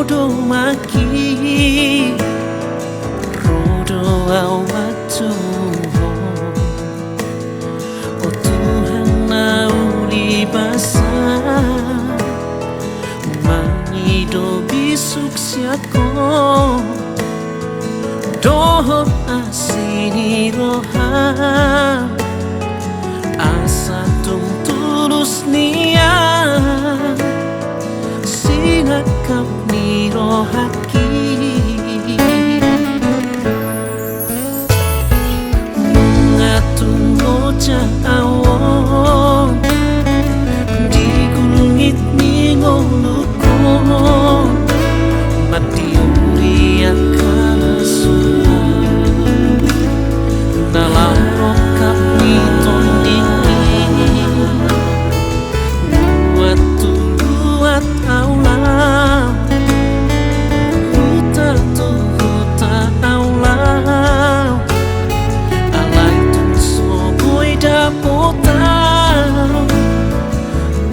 do maki rodo awatu o Tuhan nauli basa mangido bisuk siako doho asini roha asa tung tulus nia sinakap ni rohaki mengatung oja awon di gulungit ni ngolukon mati uri akan suha dalam rokap ni tondini buat tubuat aulah huta aulah alai tun soboi dapotau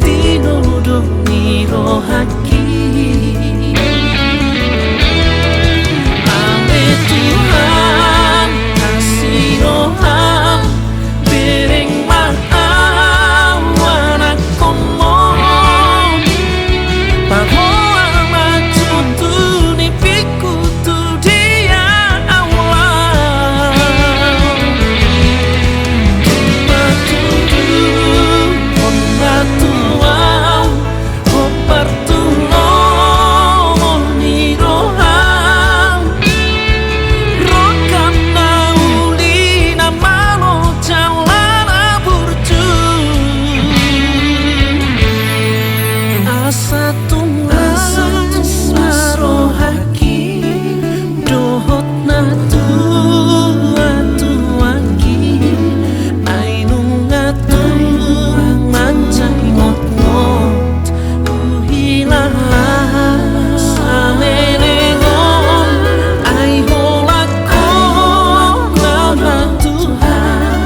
tinodo ni rohaki ame Tuhan kasih roham bereng maaf anak komong bahwa macun tu ni piku tu dia awal batu tu batu wow hopar tu lo ni roham rokam nauli nama lo jalan burju asa rohaki dohot na tuaki ainung atu mancai ngot uhilala salelengon ai holako nama Tuhan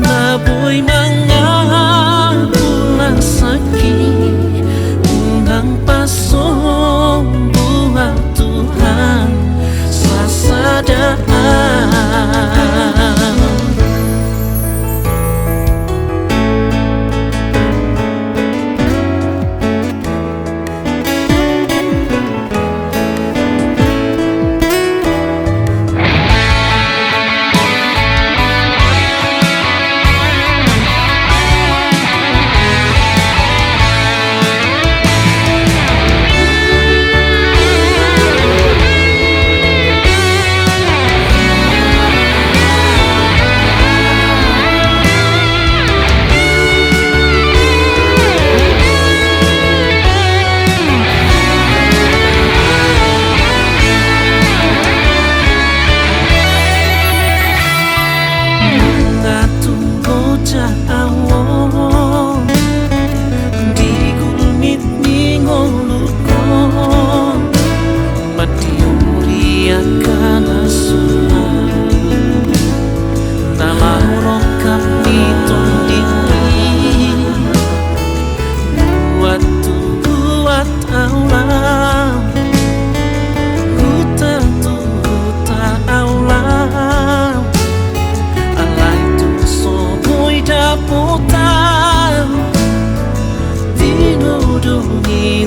na boy mangan pulang sakit undang pasong buah Tuhan sasadaan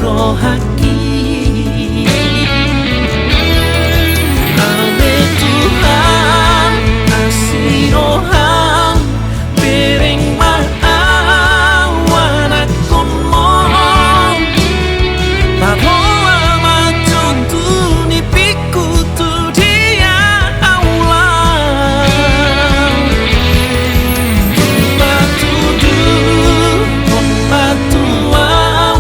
rohaki ame Tuhan kasih roham bereng maaf anak komong bahwa macun tu ni piku tu dia awal batu du batu wow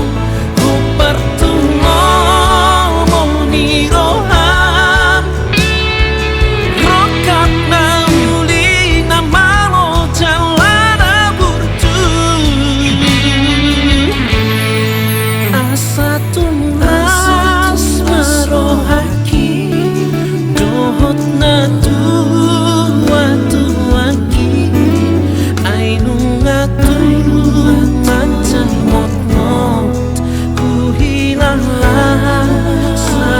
Sa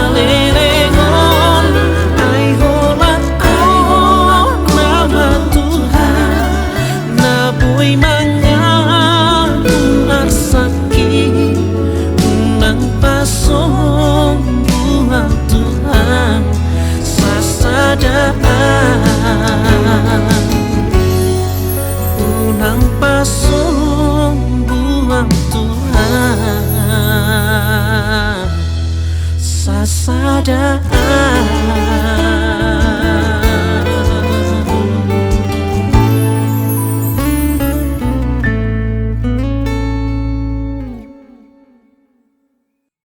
ada